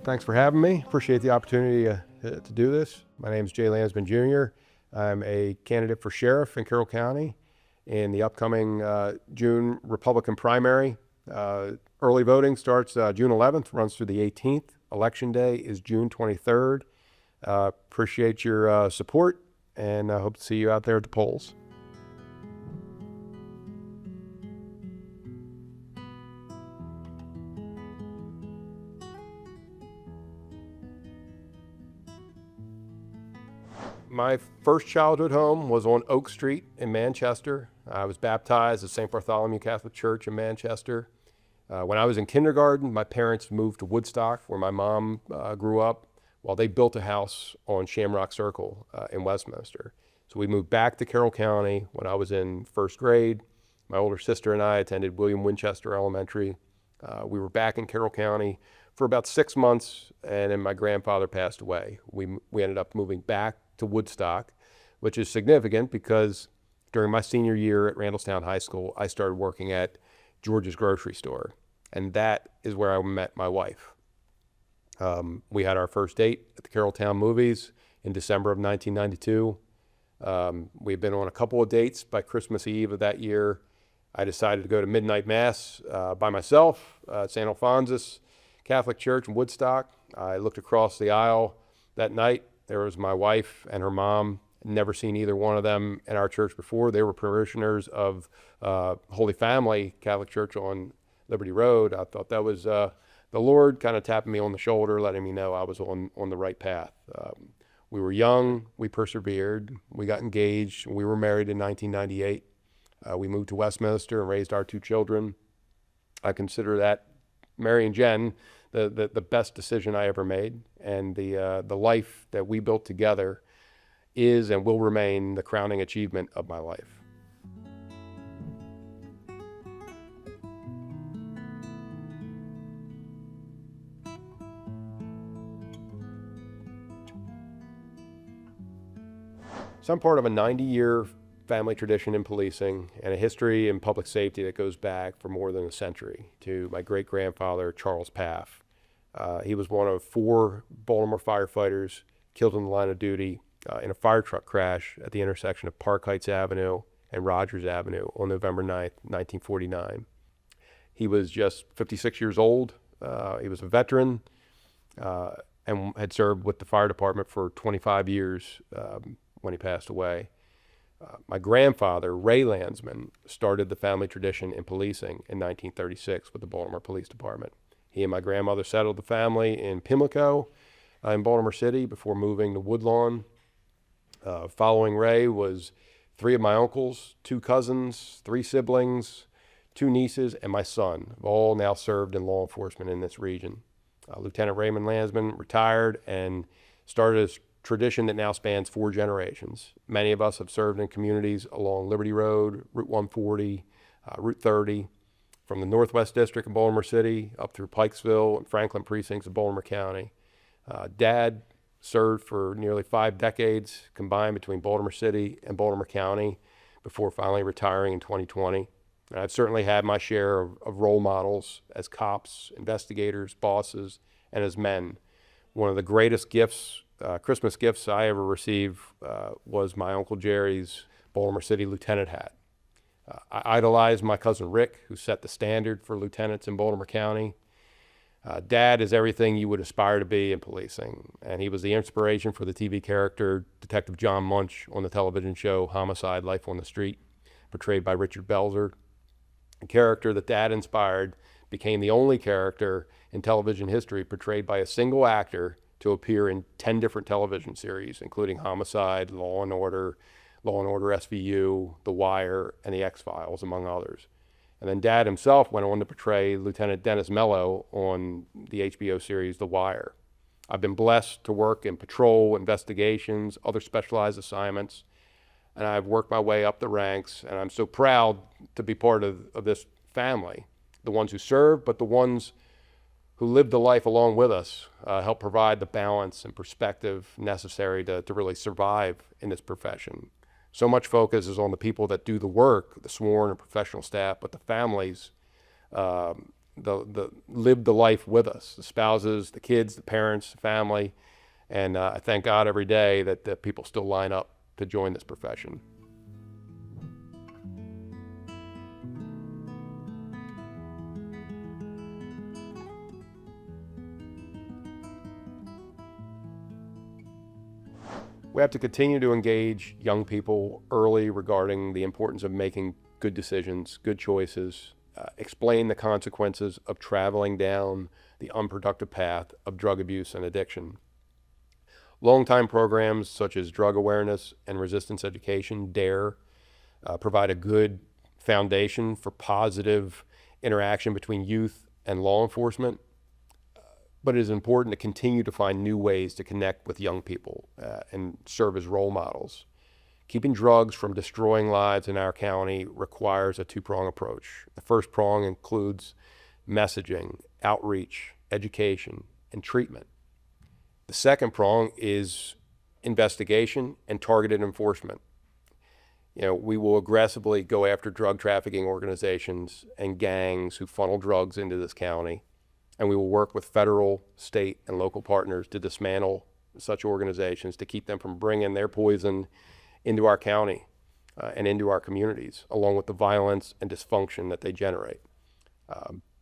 Thanks for having me. Appreciate the opportunity to do this. My name is Jay Landsman Jr. I'm a candidate for sheriff in Carroll County in the upcoming June Republican primary. Early voting starts June 11th, runs through the 18th. Election day is June 23rd. Appreciate your support, and I hope to see you out there at the polls. My first childhood home was on Oak Street in Manchester. I was baptized at St. Bartholomew Catholic Church in Manchester. When I was in kindergarten, my parents moved to Woodstock, where my mom grew up, while they built a house on Shamrock Circle in Westminster. So we moved back to Carroll County when I was in first grade. My older sister and I attended William Winchester Elementary. We were back in Carroll County for about 6 months, and then my grandfather passed away. We ended up moving back to Woodstock, which is significant because during my senior year at Randallstown High School, I started working at George's grocery store, and that is where I met my wife. We had our first date at the Carrolltown movies in December of 1992. We've been on a couple of dates. By Christmas Eve of that year, I decided to go to midnight mass by myself at St. Alphonsus Catholic Church in Woodstock. I looked across the aisle that night. There was my wife and her mom. Never seen either one of them in our church before. They were parishioners of Holy Family Catholic Church on Liberty Road. I thought that was the Lord kind of tapping me on the shoulder, letting me know I was on the right path. We were young, we persevered, we got engaged, we were married in 1998. We moved to Westminster and raised our 2 children. I consider that, marrying Jen, the best decision I ever made, and the life that we built together is and will remain the crowning achievement of my life. So I'm part of a 90-year family tradition in policing and a history in public safety that goes back for more than a century to my great-grandfather, Charles Paff. He was one of 4 Baltimore firefighters killed in the line of duty in a fire truck crash at the intersection of Park Heights Avenue and Rogers Avenue on November 9th, 1949. He was just 56 years old. He was a veteran and had served with the fire department for 25 years when he passed away. My grandfather, Ray Landsman, started the family tradition in policing in 1936 with the Baltimore Police Department. He and my grandmother settled the family in Pimlico in Baltimore City before moving to Woodlawn. Following Ray was 3 of my uncles, 2 cousins, 3 siblings, 2 nieces, and my son, have all now served in law enforcement in this region. Lieutenant Raymond Landsman retired and started a tradition that now spans 4 generations. Many of us have served in communities along Liberty Road, Route 140, Route 30, from the Northwest District of Baltimore City up through Pikesville and Franklin precincts of Baltimore County. Dad served for nearly 5 decades combined between Baltimore City and Baltimore County before finally retiring in 2020. And I've certainly had my share of role models as cops, investigators, bosses, and as men. One of the greatest gifts, Christmas gifts I ever received was my Uncle Jerry's Baltimore City lieutenant hat. I idolized my cousin Rick, who set the standard for lieutenants in Baltimore County. Dad is everything you would aspire to be in policing, and he was the inspiration for the TV character Detective John Munch on the television show Homicide: Life on the Street, portrayed by Richard Belzer. The character that Dad inspired became the only character in television history portrayed by a single actor to appear in 10 different television series, including Homicide, Law and Order SVU, The Wire, and The X-Files, among others. And then Dad himself went on to portray Lieutenant Dennis Mello on the HBO series The Wire. I've been blessed to work in patrol, investigations, other specialized assignments, and I've worked my way up the ranks, and I'm so proud to be part of this family. The ones who serve, but the ones who lived the life along with us, help provide the balance and perspective necessary to really survive in this profession. So much focus is on the people that do the work, the sworn and professional staff, but the families lived the life with us, the spouses, the kids, the parents, the family. And I thank God every day that the people still line up to join this profession. We have to continue to engage young people early regarding the importance of making good decisions, good choices, explain the consequences of traveling down the unproductive path of drug abuse and addiction. Long-time programs such as drug awareness and resistance education, DARE, provide a good foundation for positive interaction between youth and law enforcement. But it is important to continue to find new ways to connect with young people and serve as role models. Keeping drugs from destroying lives in our county requires a two-prong approach. The first prong includes messaging, outreach, education, and treatment. The second prong is investigation and targeted enforcement. We will aggressively go after drug trafficking organizations and gangs who funnel drugs into this county. And we will work with federal, state, and local partners to dismantle such organizations to keep them from bringing their poison into our county and into our communities, along with the violence and dysfunction that they generate.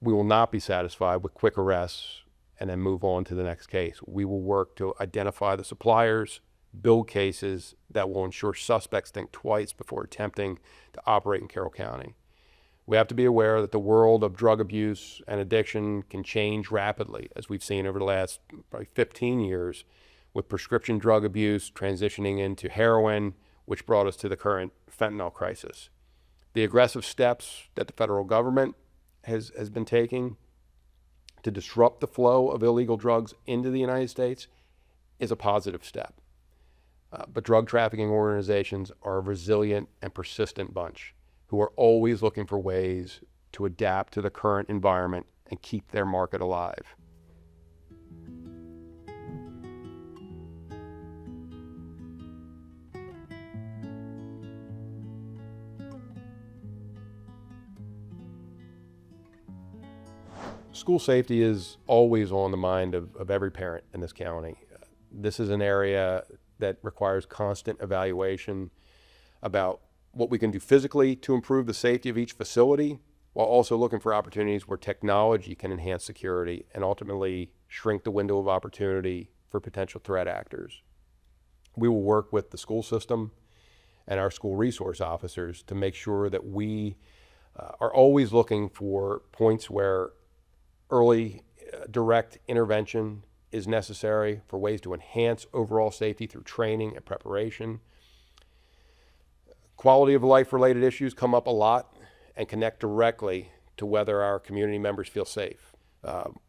We will not be satisfied with quick arrests and then move on to the next case. We will work to identify the suppliers, build cases that will ensure suspects think twice before attempting to operate in Carroll County. We have to be aware that the world of drug abuse and addiction can change rapidly, as we've seen over the last probably 15 years, with prescription drug abuse transitioning into heroin, which brought us to the current fentanyl crisis. The aggressive steps that the federal government has been taking to disrupt the flow of illegal drugs into the United States is a positive step. But drug trafficking organizations are a resilient and persistent bunch who are always looking for ways to adapt to the current environment and keep their market alive. School safety is always on the mind of every parent in this county. This is an area that requires constant evaluation about what we can do physically to improve the safety of each facility, while also looking for opportunities where technology can enhance security and ultimately shrink the window of opportunity for potential threat actors. We will work with the school system and our school resource officers to make sure that we are always looking for points where early direct intervention is necessary, for ways to enhance overall safety through training and preparation. Quality of life related issues come up a lot and connect directly to whether our community members feel safe.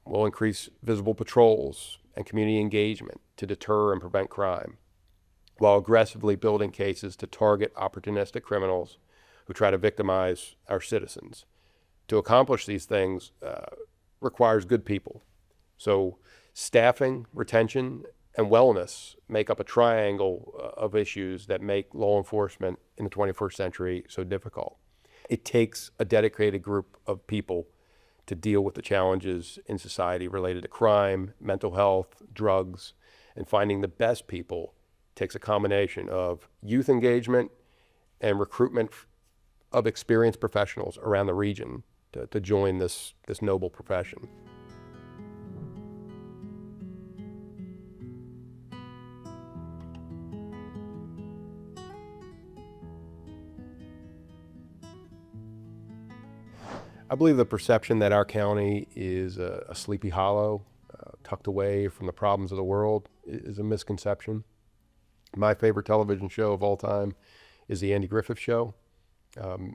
We'll increase visible patrols and community engagement to deter and prevent crime, while aggressively building cases to target opportunistic criminals who try to victimize our citizens. To accomplish these things requires good people. So staffing, retention, and wellness make up a triangle of issues that make law enforcement in the 21st century so difficult. It takes a dedicated group of people to deal with the challenges in society related to crime, mental health, drugs, and finding the best people takes a combination of youth engagement and recruitment of experienced professionals around the region to join this noble profession. I believe the perception that our county is a sleepy hollow, tucked away from the problems of the world, is a misconception. My favorite television show of all time is the Andy Griffith Show.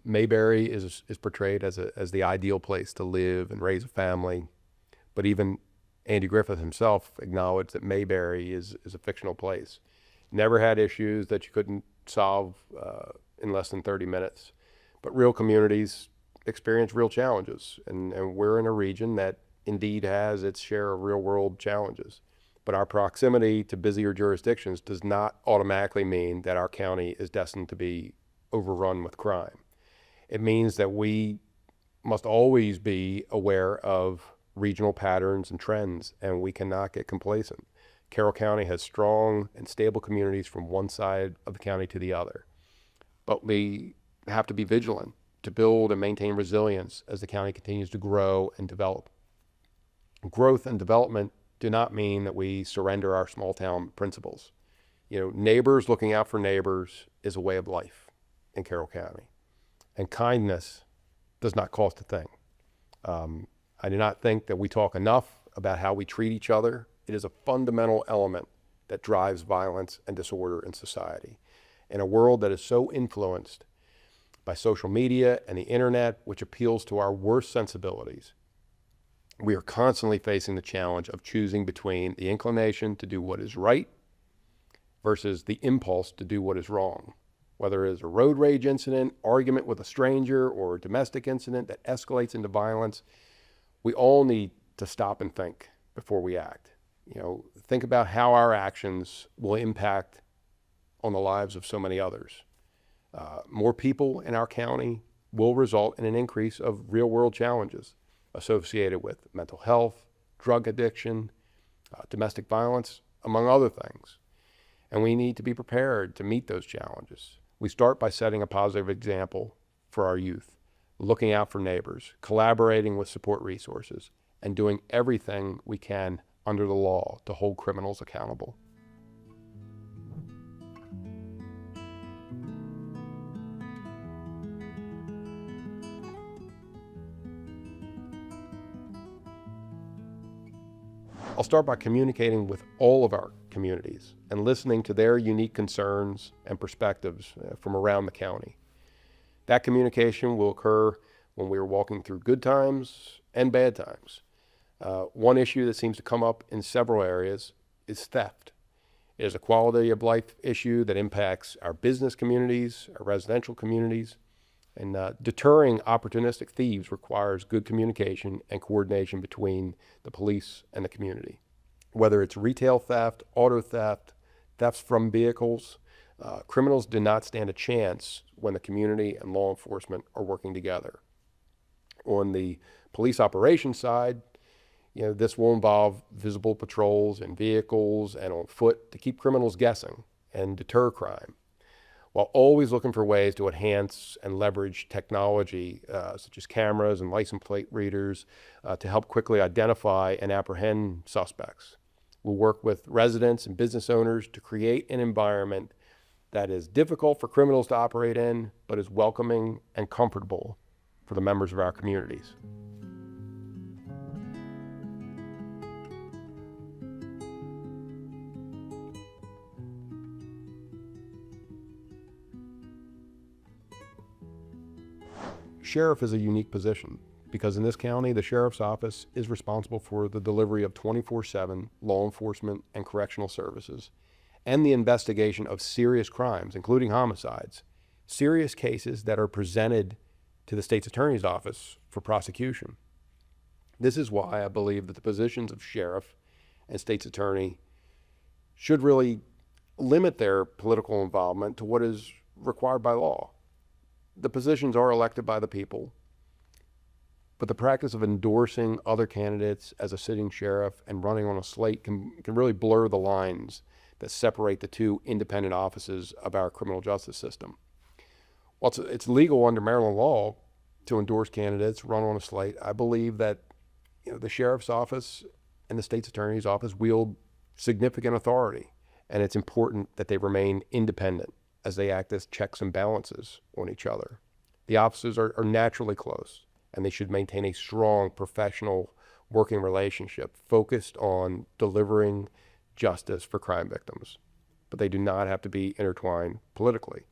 Mayberry is portrayed as the ideal place to live and raise a family, but even Andy Griffith himself acknowledged that Mayberry is a fictional place. Never had issues that you couldn't solve in less than 30 minutes, but real communities experience real challenges, and we're in a region that indeed has its share of real world challenges. But our proximity to busier jurisdictions does not automatically mean that our county is destined to be overrun with crime. It means that we must always be aware of regional patterns and trends, and we cannot get complacent. Carroll County has strong and stable communities from one side of the county to the other, but we have to be vigilant to build and maintain resilience as the county continues to grow and develop. Growth and development do not mean that we surrender our small town principles. Neighbors looking out for neighbors is a way of life in Carroll County, and kindness does not cost a thing. I do not think that we talk enough about how we treat each other. It is a fundamental element that drives violence and disorder in society. In a world that is so influenced by social media and the internet, which appeals to our worst sensibilities, we are constantly facing the challenge of choosing between the inclination to do what is right versus the impulse to do what is wrong. Whether it is a road rage incident, argument with a stranger, or a domestic incident that escalates into violence, we all need to stop and think before we act. Think about how our actions will impact on the lives of so many others. More people in our county will result in an increase of real-world challenges associated with mental health, drug addiction, domestic violence, among other things. And we need to be prepared to meet those challenges. We start by setting a positive example for our youth, looking out for neighbors, collaborating with support resources, and doing everything we can under the law to hold criminals accountable. I'll start by communicating with all of our communities and listening to their unique concerns and perspectives from around the county. That communication will occur when we are walking through good times and bad times. One issue that seems to come up in several areas is theft. It is a quality of life issue that impacts our business communities, our residential communities, and deterring opportunistic thieves requires good communication and coordination between the police and the community. Whether it's retail theft, auto theft, thefts from vehicles, criminals do not stand a chance when the community and law enforcement are working together. On the police operations side, this will involve visible patrols in vehicles and on foot to keep criminals guessing and deter crime, while always looking for ways to enhance and leverage technology such as cameras and license plate readers to help quickly identify and apprehend suspects. We'll work with residents and business owners to create an environment that is difficult for criminals to operate in, but is welcoming and comfortable for the members of our communities. Sheriff is a unique position because in this county, the sheriff's office is responsible for the delivery of 24/7 law enforcement and correctional services and the investigation of serious crimes, including homicides, serious cases that are presented to the state's attorney's office for prosecution. This is why I believe that the positions of sheriff and state's attorney should really limit their political involvement to what is required by law. The positions are elected by the people, but the practice of endorsing other candidates as a sitting sheriff and running on a slate can really blur the lines that separate the two independent offices of our criminal justice system. While it's legal under Maryland law to endorse candidates, run on a slate, I believe that the sheriff's office and the state's attorney's office wield significant authority, and it's important that they remain independent as they act as checks and balances on each other. The offices are naturally close, and they should maintain a strong professional working relationship focused on delivering justice for crime victims. But they do not have to be intertwined politically.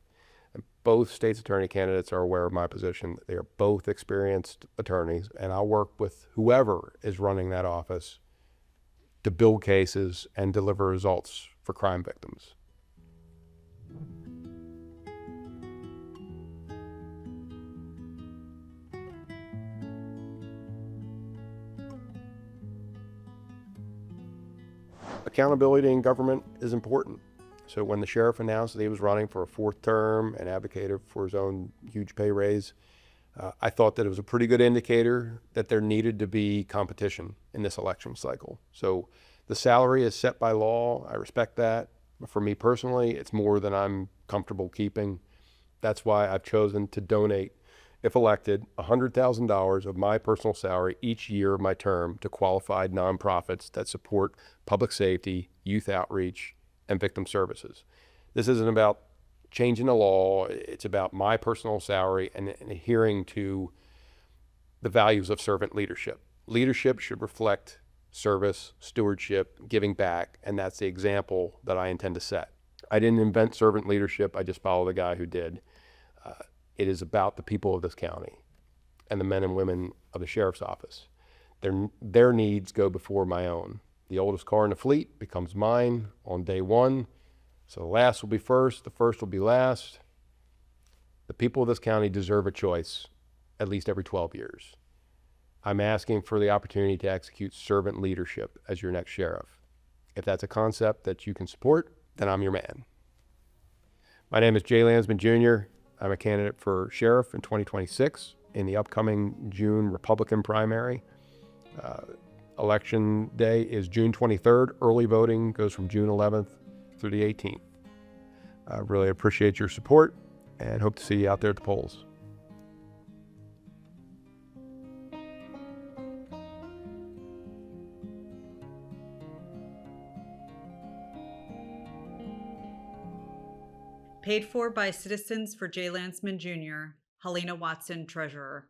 And both state's attorney candidates are aware of my position. They are both experienced attorneys, and I'll work with whoever is running that office to build cases and deliver results for crime victims. Accountability in government is important. So when the sheriff announced that he was running for a fourth term and advocated for his own huge pay raise, I thought that it was a pretty good indicator that there needed to be competition in this election cycle. So the salary is set by law. I respect that. But for me personally, it's more than I'm comfortable keeping. That's why I've chosen to donate, if elected, $100,000 of my personal salary each year of my term to qualified nonprofits that support public safety, youth outreach, and victim services. This isn't about changing the law. It's about my personal salary and adhering to the values of servant leadership. Leadership should reflect service, stewardship, giving back, and that's the example that I intend to set. I didn't invent servant leadership. I just follow the guy who did. It is about the people of this county and the men and women of the sheriff's office. Their needs go before my own. The oldest car in the fleet becomes mine on day one. So the last will be first, the first will be last. The people of this county deserve a choice at least every 12 years. I'm asking for the opportunity to execute servant leadership as your next sheriff. If that's a concept that you can support, then I'm your man. My name is Jay Landsman Jr. I'm a candidate for sheriff in 2026 in the upcoming June Republican primary. Election day is June 23rd. Early voting goes from June 11th through the 18th. I really appreciate your support and hope to see you out there at the polls. Paid for by Citizens for Jay Landsman Jr., Helena Watson, Treasurer.